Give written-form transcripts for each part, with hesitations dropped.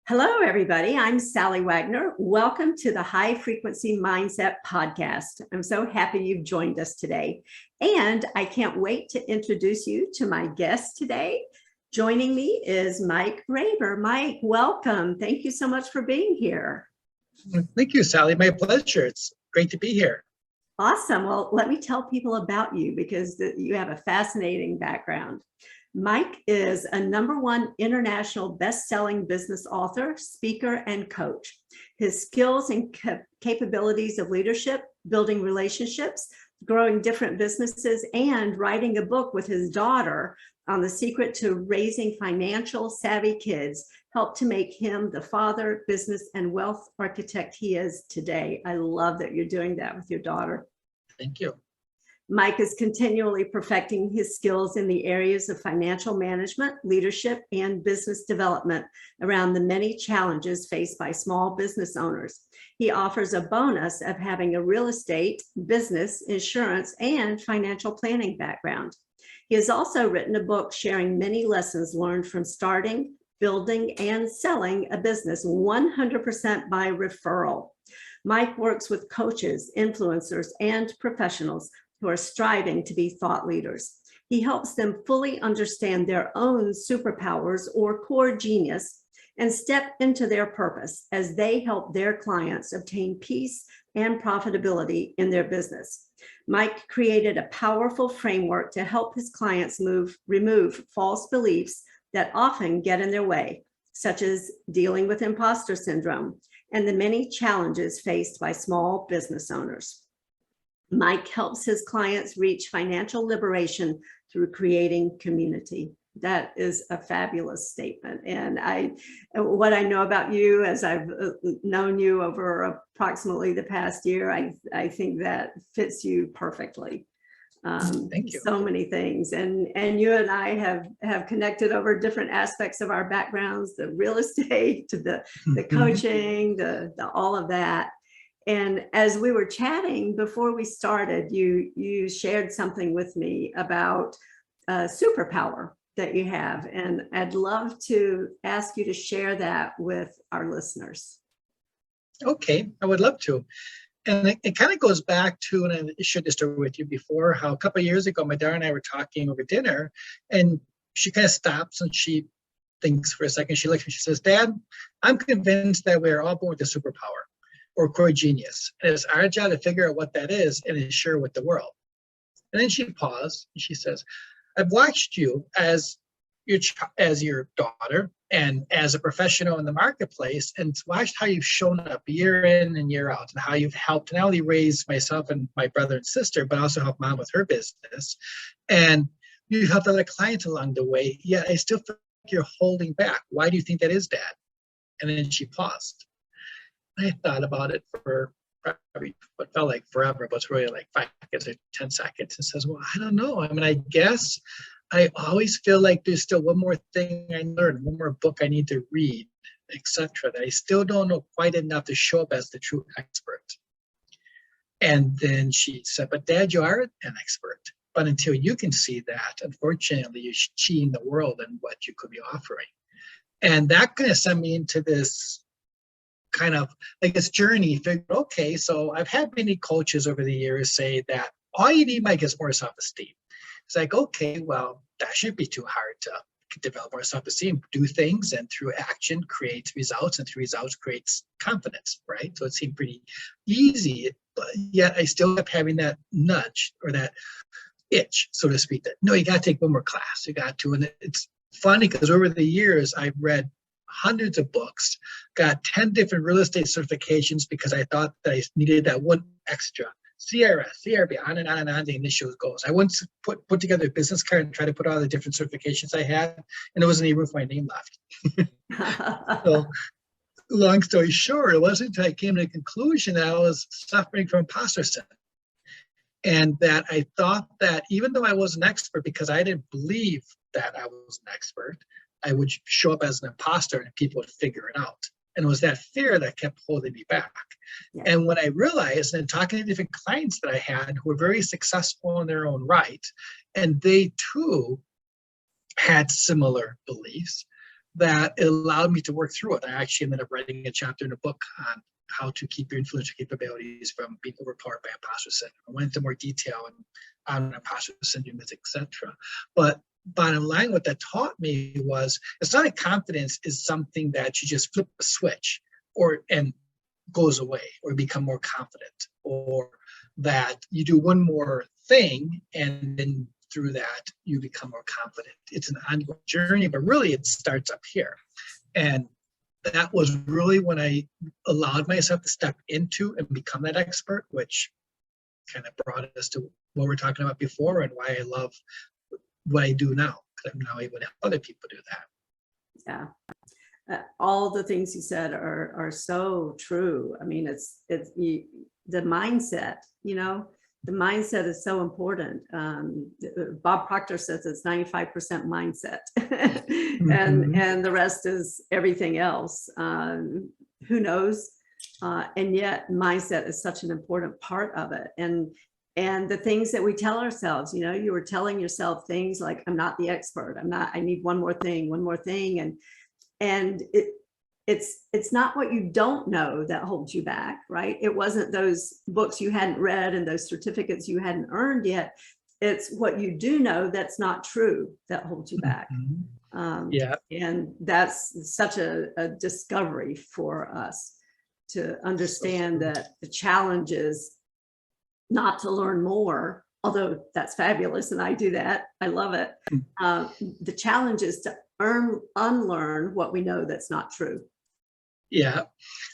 Hello, everybody. I'm Sallie Wagner. Welcome to the High Frequency Mindset Podcast. I'm so happy you've joined us today. And I can't wait to introduce you to my guest today. Joining me is Mike Raber. Mike, welcome. Thank you so much for being here. Thank you, Sallie. My pleasure. It's great to be here. Awesome. Well, let me tell people about you because you have a fascinating background. Mike is a #1 international best-selling business author, speaker, and coach. His skills and capabilities of leadership, building relationships, growing different businesses, and writing a book with his daughter on the secret to raising financial savvy kids helped to make him the father, business, and wealth architect he is today. I love that you're doing that with your daughter. Thank you. Mike is continually perfecting his skills in the areas of financial management, leadership, and business development around the many challenges faced by small business owners. He offers a bonus of having a real estate, business, insurance, and financial planning background. He has also written a book sharing many lessons learned from starting, building, and selling a business 100% by referral. Mike works with coaches, influencers, and professionals who are striving to be thought leaders. He helps them fully understand their own superpowers or core genius and step into their purpose as they help their clients obtain peace and profitability in their business. Mike created a powerful framework to help his clients remove false beliefs that often get in their way, such as dealing with imposter syndrome and the many challenges faced by small business owners. Mike helps his clients reach financial liberation through creating community. That is a fabulous statement. And what I know about you, as I've known you over approximately the past year, I think that fits you perfectly. Thank you. So many things. And you and I have connected over different aspects of our backgrounds, the real estate, to the coaching, the all of that. And as we were chatting before we started, you shared something with me about superpower that you have. And I'd love to ask you to share that with our listeners. Okay, I would love to. And it kind of goes back to, and I shared this story with you before, how a couple of years ago, my daughter and I were talking over dinner, and she kind of stops and she thinks for a second. She looks and she says, "Dad, I'm convinced that we're all born with a superpower or core genius. And it's our job to figure out what that is and share with the world." And then she paused and she says, "I've watched you as your daughter and as a professional in the marketplace, and watched how you've shown up year in and year out, and how you've helped not only raise myself and my brother and sister, but also help Mom with her business. And you've helped other clients along the way, yet I still feel like you're holding back. Why do you think that is, Dad?" And then she paused. I thought about it for probably what felt like forever, but it's really like 5 seconds or 10 seconds, and says, "Well, I don't know. I mean, I guess I always feel like there's still one more thing I learned, one more book I need to read, etc. that I still don't know quite enough to show up as the true expert." And then she said, "But Dad, you are an expert. But until you can see that, unfortunately, you're cheating the world and what you could be offering." And that kind of sent me into this kind of like this journey. Figured, okay, so I've had many coaches over the years say that all you need, Mike, is more self-esteem. It's like, okay, well, that shouldn't be too hard to develop more self-esteem. Do things, and through action creates results, and through results creates confidence, right? So it seemed pretty easy, but yet I still kept having that nudge or that itch, so to speak, that no, you got to take one more class. You got to, and it's funny because over the years I've read hundreds of books, got 10 different real estate certifications because I thought that I needed that one extra. CRS, CRB, on and on and on the initial goes. I once put together a business card and tried to put all the different certifications I had, and there wasn't even room for my name left. So long story short, it wasn't until I came to the conclusion that I was suffering from imposter syndrome. And that I thought that even though I was an expert, because I didn't believe that I was an expert, I would show up as an imposter and people would figure it out. And it was that fear that kept holding me back. Yeah. And when I realized, and talking to different clients that I had who were very successful in their own right, and they too had similar beliefs, that it allowed me to work through it. I actually ended up writing a chapter in a book on how to keep your influential capabilities from being overpowered by imposter syndrome. I went into more detail on imposter syndrome, etc. But bottom line, what that taught me was it's not like confidence is something that you just flip a switch and goes away or become more confident, or that you do one more thing and then through that you become more confident. It's an ongoing journey, but really it starts up here. And that was really when I allowed myself to step into and become that expert, which kind of brought us to what we're talking about before and why I love what I do now, because I'm now able to help other people do that. Yeah. All the things you said are so true. I mean, it's the mindset, you know, the mindset is so important. Bob Proctor says it's 95% mindset and the rest is everything else. Who knows? And yet mindset is such an important part of it. And the things that we tell ourselves, you know, you were telling yourself things like, I'm not the expert. I need one more thing. And it's not what you don't know that holds you back, right? It wasn't those books you hadn't read and those certificates you hadn't earned yet. It's what you do know that's not true that holds you back. Yeah. And that's such a discovery for us to understand that the challenge is not to learn more, although that's fabulous and I do that. I love it. The challenge is to unlearn what we know that's not true. Yeah,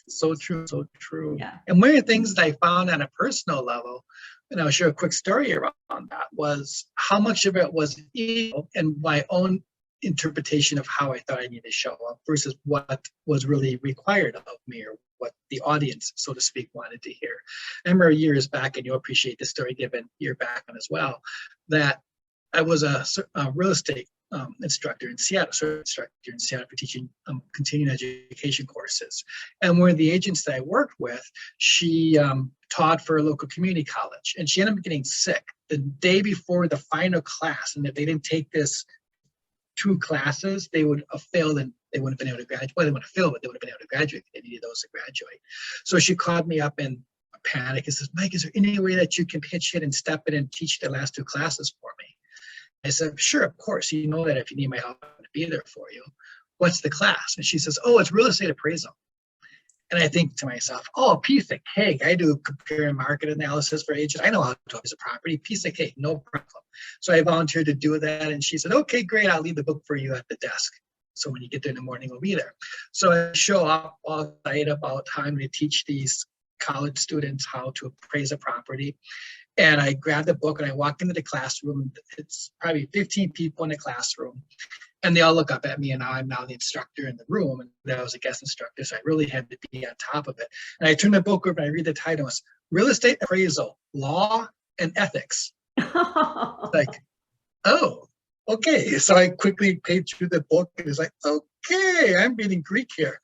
so true, so true. Yeah. And one of the things that I found on a personal level, and I'll share a quick story around that, was how much of it was ego and my own interpretation of how I thought I needed to show up versus what was really required of me or what the audience, so to speak, wanted to hear. I remember years back, and you'll appreciate this story given your background as well, that I was a real estate instructor in Seattle, for teaching continuing education courses. And one of the agents that I worked with, she taught for a local community college, and she ended up getting sick the day before the final class. And if they didn't take this 2 classes, they would have failed and they wouldn't have been able to graduate. Well, they wouldn't have failed, but they would have been able to graduate. They needed those to graduate. So she called me up in a panic and says, Mike, is there any way that you can pitch in and step in and teach the last 2 classes for me? I said, sure, of course. You know that if you need my help, I'm going to be there for you. What's the class? And she says, oh, it's real estate appraisal. And I think to myself, oh, piece of cake. I do compare and market analysis for agents. I know how to appraise a property. Piece of cake, no problem. So I volunteered to do that. And she said, okay, great. I'll leave the book for you at the desk. So when you get there in the morning, we'll be there. So I show up all excited about how I'm going to teach these college students how to appraise a property. And I grabbed the book and I walk into the classroom. It's probably 15 people in the classroom. And they all look up at me, and I'm now the instructor in the room. And I was a guest instructor, so I really had to be on top of it. And I turn the book over and I read the title. It's Real Estate Appraisal, Law and Ethics. Like, oh, okay. So I quickly paid through the book and it's like, okay, I'm reading Greek here.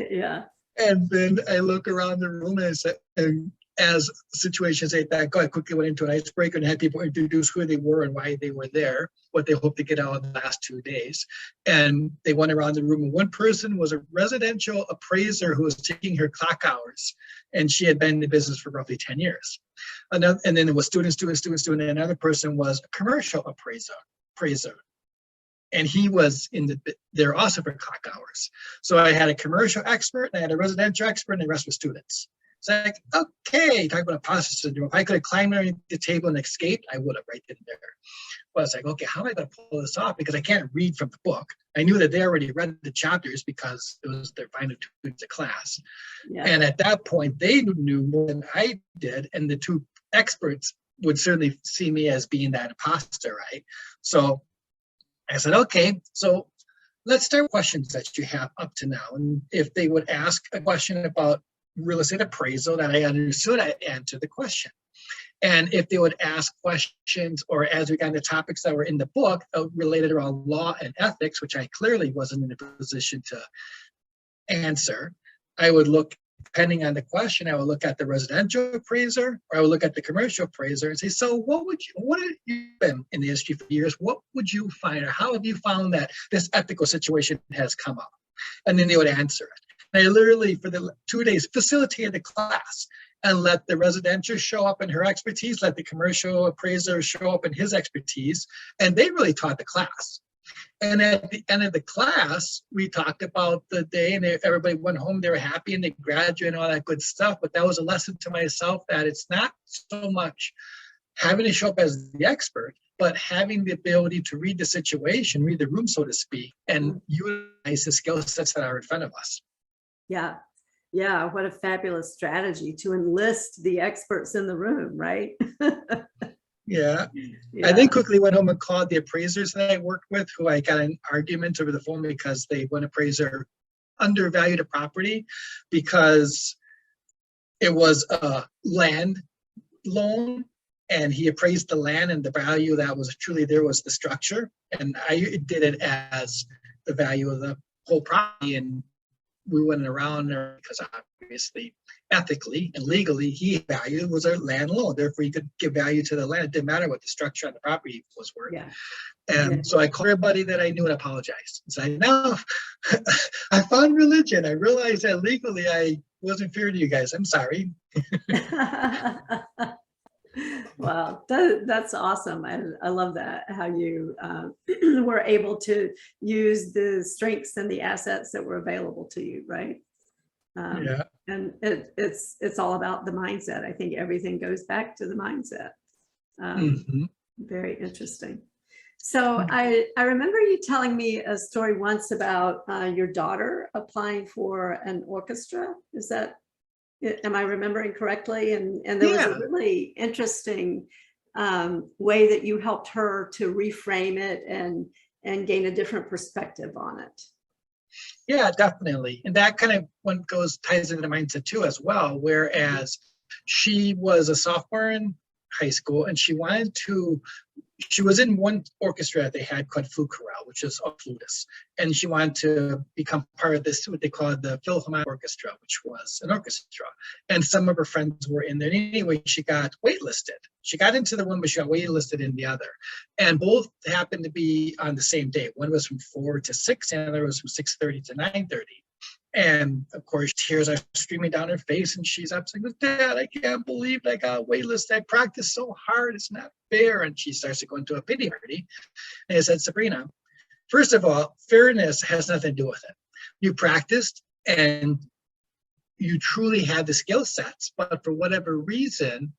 Yeah. And then I look around the room and I said, and as situations like that go, I quickly went into an icebreaker and had people introduce who they were and why they were there, what they hoped to get out of the last 2 days. And they went around the room, and one person was a residential appraiser who was taking her clock hours, and she had been in the business for roughly 10 years. And then it was students. And another person was a commercial appraiser. And he was there also for clock hours. So I had a commercial expert, and I had a residential expert, and the rest were students. It's like, okay, talk about imposter syndrome. If I could have climbed underneath the table and escaped, I would have right then and there. But it's like, okay, how am I going to pull this off? Because I can't read from the book. I knew that they already read the chapters because it was their final 2 weeks of class. Yeah. And at that point, they knew more than I did. And the 2 experts would certainly see me as being that imposter, right? So I said, okay, so let's start with questions that you have up to now. And if they would ask a question about real estate appraisal that I understood, I answered the question. And if they would ask questions, or as we got into topics that were in the book related around law and ethics, which I clearly wasn't in a position to answer, I would look depending on the question, I would look at the residential appraiser or I would look at the commercial appraiser and say, so what have you been in the industry for years? What would you find, or how have you found that this ethical situation has come up? And then they would answer it. And I literally, for the 2 days, facilitated the class and let the residential show up in her expertise, let the commercial appraiser show up in his expertise, and they really taught the class. And at the end of the class, we talked about the day, and everybody went home. They were happy, and they graduated and all that good stuff. But that was a lesson to myself that it's not so much having to show up as the expert, but having the ability to read the situation, read the room, so to speak, and utilize the skill sets that are in front of us. Yeah. Yeah. What a fabulous strategy to enlist the experts in the room, right? Yeah. Yeah. I then quickly went home and called the appraisers that I worked with, who I got in arguments over the phone because one appraiser undervalued a property because it was a land loan, and he appraised the land, and the value that was truly there was the structure. And I did it as the value of the whole property. And we went around there because obviously, ethically and legally, he valued was a land loan. Therefore, he could give value to the land. It didn't matter what the structure on the property was worth. Yeah. And so I called everybody that I knew and apologized. And said, no, I found religion. I realized that legally I wasn't fair to you guys. I'm sorry. Wow, that's awesome. I love that, how you were able to use the strengths and the assets that were available to you, right? Yeah. And it's all about the mindset. I think everything goes back to the mindset. Very interesting. So I remember you telling me a story once about your daughter applying for an orchestra. Is that, am I remembering correctly? And there was a really interesting way that you helped her to reframe it and gain a different perspective on it. Yeah, definitely. And that kind of ties into the mindset too as well. Whereas she was a sophomore in high school and she was in one orchestra that they had called Flute Chorale, which is a flutist. And she wanted to become part of this, what they call the Philharmonic Orchestra, which was an orchestra. And some of her friends were in there. And anyway, she got waitlisted. She got into the one, but she got waitlisted in the other. And both happened to be on the same day. One was from 4 to 6, and the other was from 6:30 to 9:30. And of course, tears are streaming down her face, and she's upset. Dad, I can't believe I got waitlisted. I practiced so hard. It's not fair. And she starts to go into a pity party. And I said, Sabrina, first of all, fairness has nothing to do with it. You practiced and you truly had the skill sets, but for whatever reason,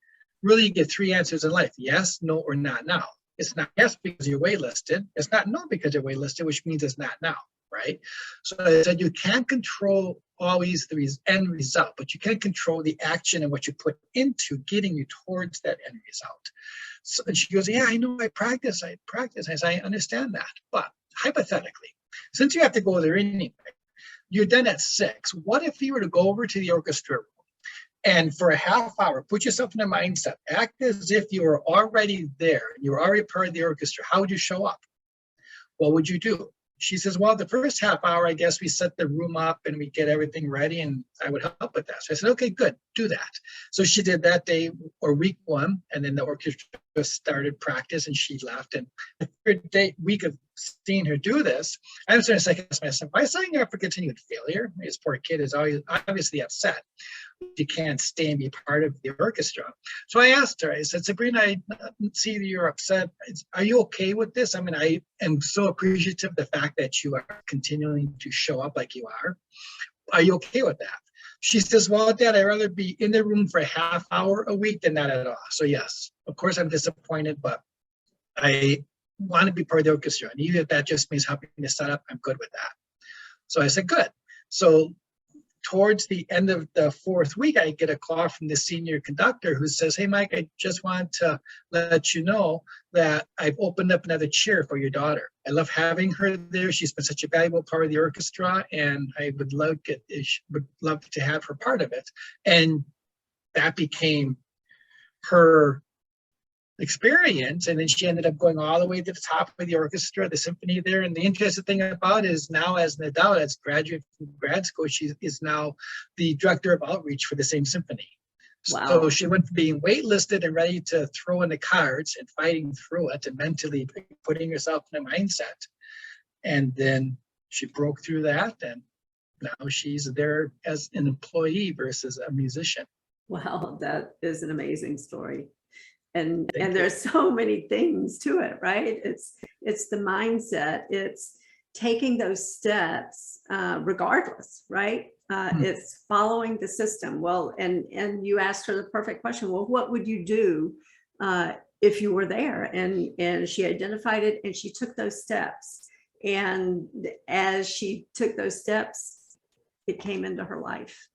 really you get 3 answers in life: yes, no, or not now. It's not yes because you're waitlisted. It's not no because you're waitlisted, which means it's not now. Right? So I said, you can't control always the end result, but you can control the action and what you put into getting you towards that end result. So, and she goes, yeah, I know, I practice. I said, I understand that. But hypothetically, since you have to go there anyway, you're done at 6. What if you were to go over to the orchestra room and for a half hour, put yourself in a mindset, act as if you were already there, you were already part of the orchestra. How would you show up? What would you do? She says, well, the first half hour, I guess we set the room up and we get everything ready, and I would help with that. So I said, okay, good, do that. So she did that day or week 1, and then the orchestra started practice and she left. And the third week of seeing her do this, I was starting to second guess myself, why signing her up for continued failure? This poor kid is always obviously upset. She can't stay and be part of the orchestra. So I asked her, I said, Sabrina, I see you're upset. Are you okay with this? I mean, I am so appreciative of the fact that you are continuing to show up like you are. Are you okay with that? She says, well, Dad, I'd rather be in the room for a half hour a week than not at all. So yes, of course I'm disappointed, but I want to be part of the orchestra. And even if that just means helping to set up, I'm good with that. So I said, good. So towards the end of the 4th week, I get a call from the senior conductor who says, hey, Mike, I just want to let you know that I've opened up another chair for your daughter. I love having her there. She's been such a valuable part of the orchestra, and I would love to have her part of it. And that became her experience. And then she ended up going all the way to the top of the orchestra, the symphony there. And the interesting thing about it is now, as an adult, as graduate from grad school, she is now the director of outreach for the same symphony. Wow. So she went from being waitlisted and ready to throw in the cards and fighting through it and mentally putting herself in a mindset. And then she broke through that, and now she's there as an employee versus a musician. Wow, that is an amazing story. And Thank you. there's so many things to it, right? It's the mindset, it's taking those steps regardless, right? It's following the system. Well, and you asked her the perfect question. Well, what would you do if you were there? And she identified it, and she took those steps. And as she took those steps, it came into her life.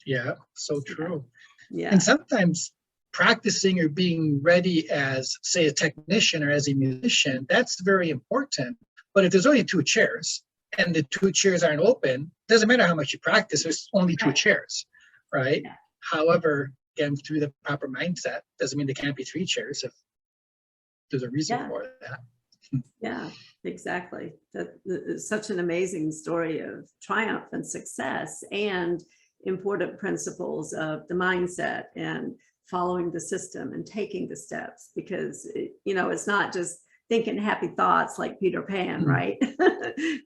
Yeah, so true. Yeah. And sometimes practicing or being ready as, say, a technician or as a musician, that's very important. But if there's only 2 chairs and the 2 chairs aren't open, doesn't matter how much you practice, there's only 2 chairs, right? Yeah. However, again, through the proper mindset, doesn't mean there can't be 3 chairs if there's a reason for that. Yeah, exactly. That is such an amazing story of triumph and success, and important principles of the mindset and following the system and taking the steps, because it's not just thinking happy thoughts like Peter Pan, right?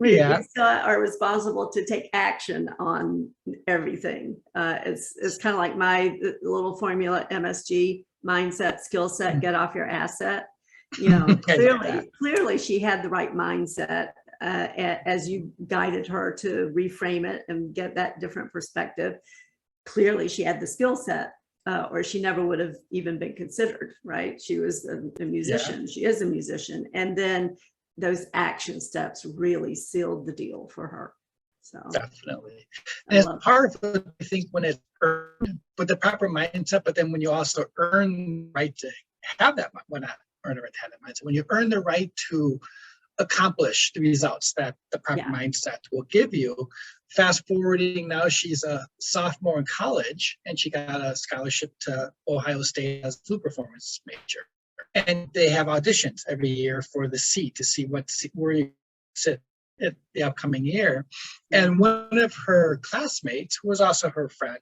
We still are responsible to take action on everything. It's kind of like my little formula, MSG: mindset, skill set, get off your asset. Clearly she had the right mindset as you guided her to reframe it and get that different perspective. Clearly she had the skill set, or she never would have even been considered, right? She was a musician. She is a musician. And then those action steps really sealed the deal for her. So definitely. And it's hard, I think, when it's earned with the proper mindset, but then when you also earn the right to have that, well, not earn the right to have that mindset, when you earn the right to accomplish the results that the proper mindset will give you. Fast forwarding, now she's a sophomore in college, and she got a scholarship to Ohio State as a flute performance major. And they have auditions every year for the seat to see where you sit at the upcoming year. And one of her classmates, who was also her friend,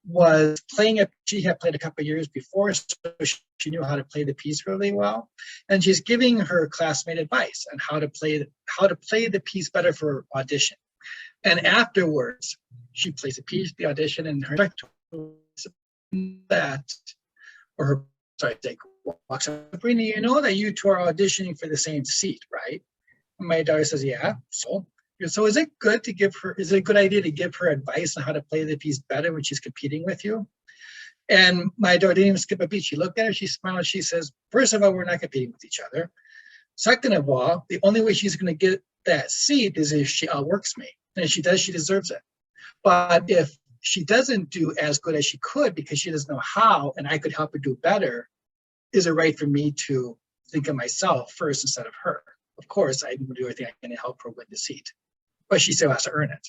was she had played a couple of years before, so she knew how to play the piece really well. And she's giving her classmate advice on how to play the piece better for audition. And afterwards, she plays the piece, the audition, and her director walks up, Sabrina, you know that you two are auditioning for the same seat, right? And my daughter says, yeah. So is it a good idea to give her advice on how to play the piece better when she's competing with you? And my daughter didn't even skip a beat. She looked at her, she smiled, she says, first of all, we're not competing with each other. Second of all, the only way she's going to get that seat is if she outworks me. And if she does, she deserves it. But if she doesn't do as good as she could because she doesn't know how, and I could help her do better, is it right for me to think of myself first instead of her? Of course, I will do everything I can to help her win the seat. But she still has to earn it.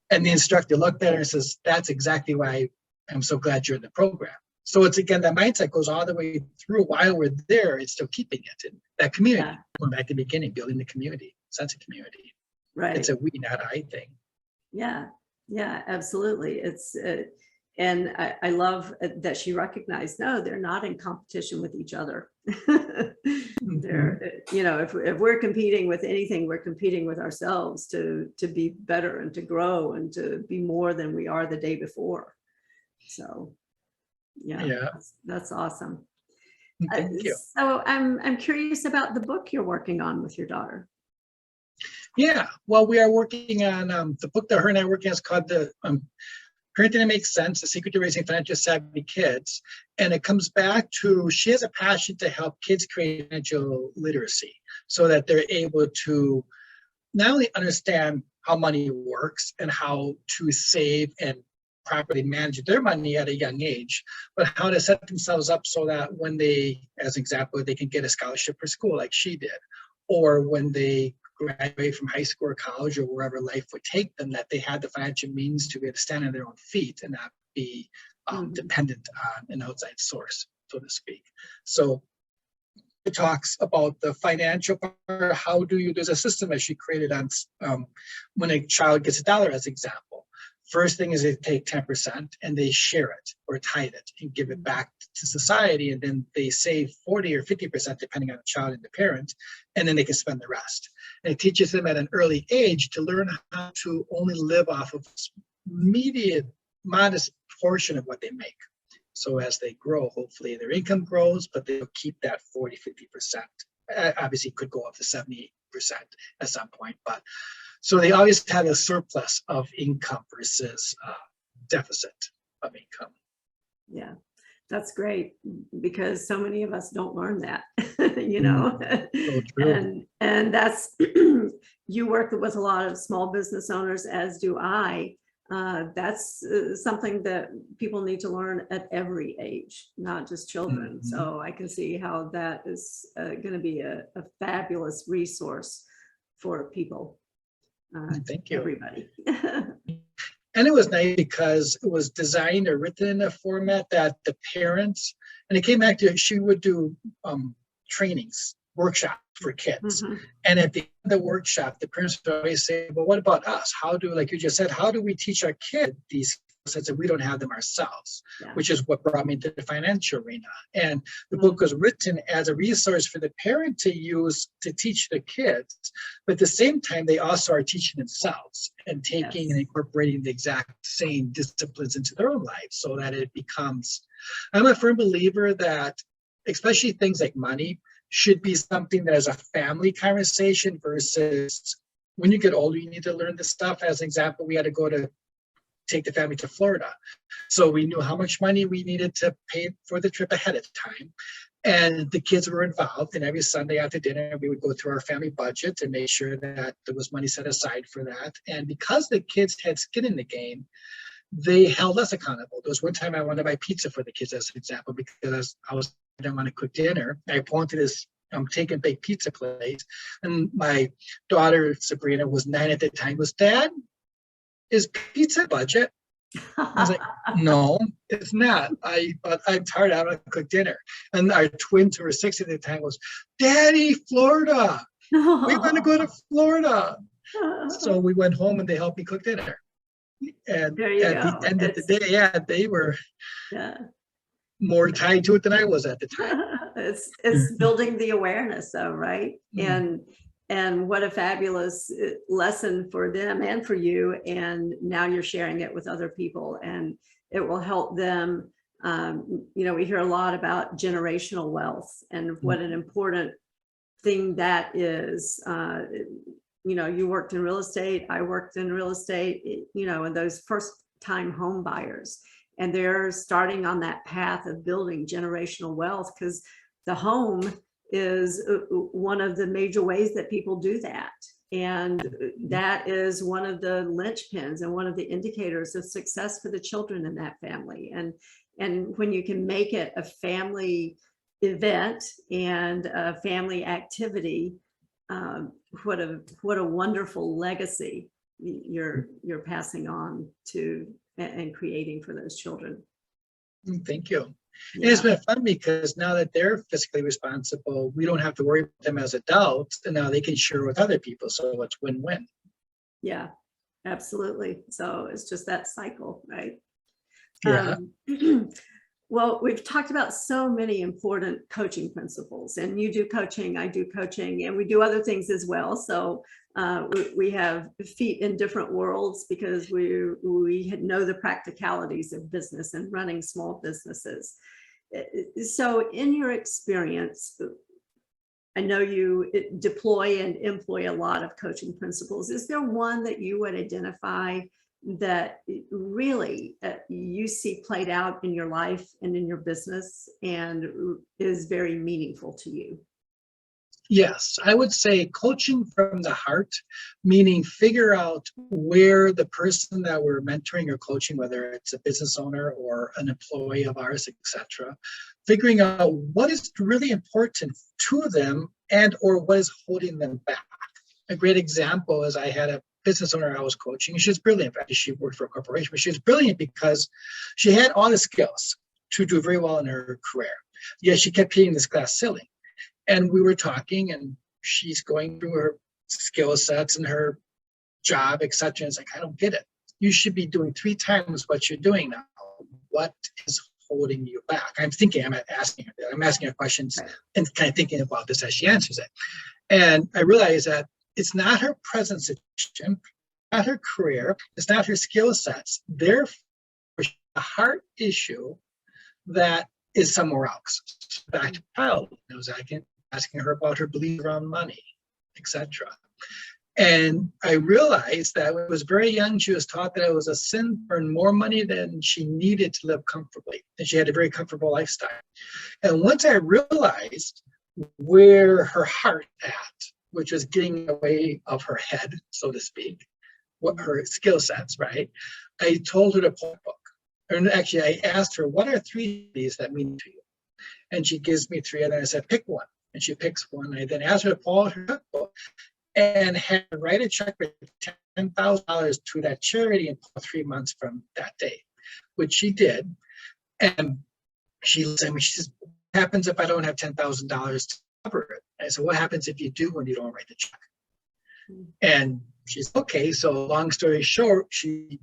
And the instructor looked at her and says, that's exactly why I'm so glad you're in the program. So it's, again, that mindset goes all the way through. While we're there, it's still keeping it in that community. Going back to the beginning, building the community, sense of community. Right. It's a we, not I thing. Yeah, absolutely. And I love that she recognized, no, they're not in competition with each other. They're, if we're competing with anything, we're competing with ourselves to be better and to grow and to be more than we are the day before. So, that's awesome. Thank you. So I'm curious about the book you're working on with your daughter. Yeah, well, we are working on the book that her and I are working on is called the Parenting That Makes Sense: The Secret to Raising Financially Savvy Kids. And it comes back to, she has a passion to help kids create financial literacy so that they're able to not only understand how money works and how to save and properly manage their money at a young age, but how to set themselves up so that when they, as an example, they can get a scholarship for school like she did, or when they graduate from high school or college or wherever life would take them, that they had the financial means to be able to stand on their own feet and not be dependent on an outside source, so to speak. So it talks about the financial part. How do you, there's a system that she created on when a child gets $1 as example. First thing is they take 10% and they share it or tithe it and give it back to society. And then they save 40 or 50% depending on the child and the parent, and then they can spend the rest. And it teaches them at an early age to learn how to only live off of modest portion of what they make. So as they grow, hopefully their income grows, but they'll keep that 40, 50%. Obviously could go up to 70% at some point, but so they always have a surplus of income versus deficit of income. Yeah, that's great, because so many of us don't learn that, you know. So true. And that's you work with a lot of small business owners, as do I. That's something that people need to learn at every age, not just children. So I can see how that is going to be a fabulous resource for people. Thank you. Everybody. And it was nice because it was designed or written in a format that the parents, and it came back to, she would do trainings, workshops for kids. And at the end of the workshop, the parents would always say, well, what about us? How do, like you just said, how do we teach our kid these skills if we don't have them ourselves? Which is what brought me to the financial arena. And the book was written as a resource for the parent to use to teach the kids. But at the same time, they also are teaching themselves and taking and incorporating the exact same disciplines into their own lives, so that it becomes, I'm a firm believer that especially things like money should be something that is a family conversation versus when you get older, you need to learn this stuff. As an example, we had to go to take the family to Florida. So we knew how much money we needed to pay for the trip ahead of time. And the kids were involved. And every Sunday after dinner, we would go through our family budget and make sure that there was money set aside for that. And because the kids had skin in the game, they held us accountable. There was one time I wanted to buy pizza for the kids, as an example, because I didn't want to cook dinner. I pulled into this take and bake pizza place, and my daughter Sabrina was 9 at the time. Was, Dad, is pizza budget? I was like, no, it's not. I'm tired. I want to cook dinner. And our twins, who were 6 at the time, was, Daddy, Florida. We want to go to Florida. So we went home and they helped me cook dinner. And at the end of the day, they were more tied to it than I was at the time. It's building the awareness, though, right? And what a fabulous lesson for them and for you. And now you're sharing it with other people, and it will help them. You know, we hear a lot about generational wealth and what an important thing that is. You know, you worked in real estate, I worked in real estate, you know, and those first time home buyers, and they're starting on that path of building generational wealth, because the home is one of the major ways that people do that. And that is one of the linchpins and one of the indicators of success for the children in that family. And when you can make it a family event and a family activity, what a wonderful legacy you're passing on to and creating for those children. Thank you. Yeah. It's been fun because now that they're fiscally responsible, we don't have to worry about them as adults, and now they can share with other people. So it's win-win. Yeah, absolutely. So it's just that cycle, right? Yeah. Well, we've talked about so many important coaching principles, and you do coaching, I do coaching, and we do other things as well. So we have feet in different worlds because we know the practicalities of business and running small businesses. So in your experience, I know you deploy and employ a lot of coaching principles. Is there one that you would identify that really you see played out in your life and in your business and is very meaningful to you? Yes, I would say coaching from the heart, meaning figure out where the person that we're mentoring or coaching, whether it's a business owner or an employee of ours, etc., figuring out what is really important to them and or what is holding them back. A great example is I had a business owner I was coaching, and she was brilliant. She worked for a corporation, but she was brilliant because she had all the skills to do very well in her career. Yet she kept hitting this glass ceiling. And we were talking, and she's going through her skill sets and her job, etc. And it's like, I don't get it. You should be doing 3 times what you're doing now. What is holding you back? I'm asking her questions and kind of thinking about this as she answers it. And I realized that it's not her present situation, not her career, it's not her skill sets. Therefore, a heart issue that is somewhere else. Back to childhood. I was asking her about her beliefs around money, etc. And I realized that when I was very young, she was taught that it was a sin to earn more money than she needed to live comfortably. And she had a very comfortable lifestyle. And once I realized where her heart at, which was getting away of her head, so to speak, what her skill sets, right? I told her to pull a book. And actually, I asked her, what are 3 things that mean to you? And she gives me 3, and then I said, pick one. And she picks one. I then asked her to pull out her book and had her write a check for $10,000 to that charity and 3 months from that day, which she did. And she says, what happens if I don't have $10,000 to cover it? I said, what happens if you do when you don't write the check? And she's okay. So long story short, she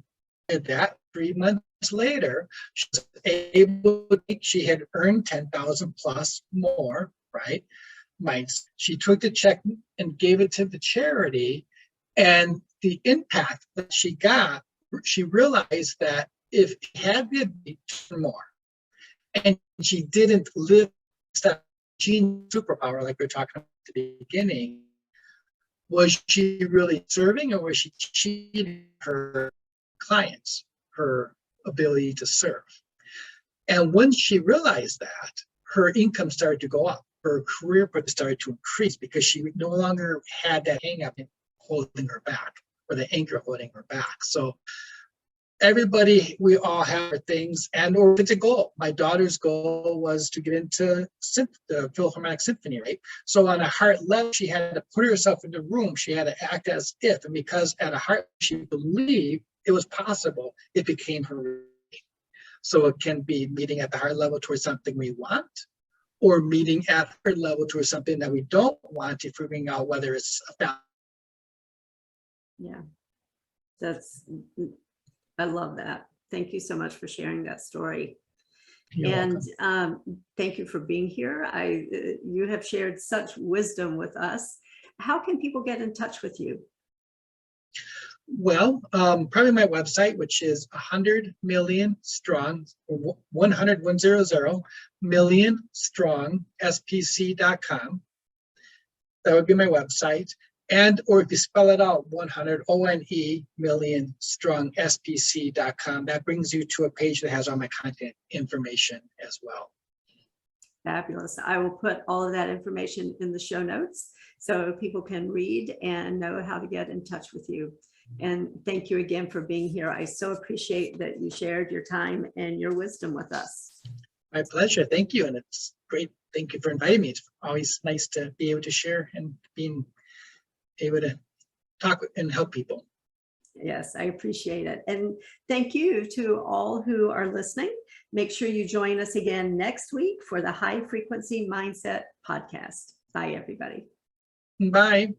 did that. 3 months later, she was able to she had earned 10,000 plus more, right? She took the check and gave it to the charity, and the impact that she got, she realized that if she had the ability to earn more, and she didn't live that gene superpower like we were talking about at the beginning, was she really serving, or was she cheating her clients, her ability to serve? And once she realized that, her income started to go up. Her career started to increase because she no longer had that hang up holding her back, or the anchor holding her back. So everybody, we all have our things, and or if it's a goal. My daughter's goal was to get into the Philharmonic Symphony, right? So on a heart level, she had to put herself in the room. She had to act as if, and because at a heart, she believed it was possible, it became her reality. So it can be meeting at the heart level towards something we want, or meeting at the heart level towards something that we don't want, to figuring out whether it's a fact. Yeah, I love that. Thank you so much for sharing that story. You're and welcome. Thank you for being here. You have shared such wisdom with us. How can people get in touch with you? Well, probably my website, which is 100 million strong, 100 million strong spc.com. That would be my website. And or if you spell it out, 100 ONE million strong spc.com. That brings you to a page that has all my contact information as well. Fabulous. I will put all of that information in the show notes so people can read and know how to get in touch with you. And thank you again for being here. I so appreciate that you shared your time and your wisdom with us. My pleasure. Thank you. And it's great. Thank you for inviting me. It's always nice to be able to share and being able to talk and help people. Yes, I appreciate it. And thank you to all who are listening. Make sure you join us again next week for the High Frequency Mindset Podcast. Bye, everybody. Bye.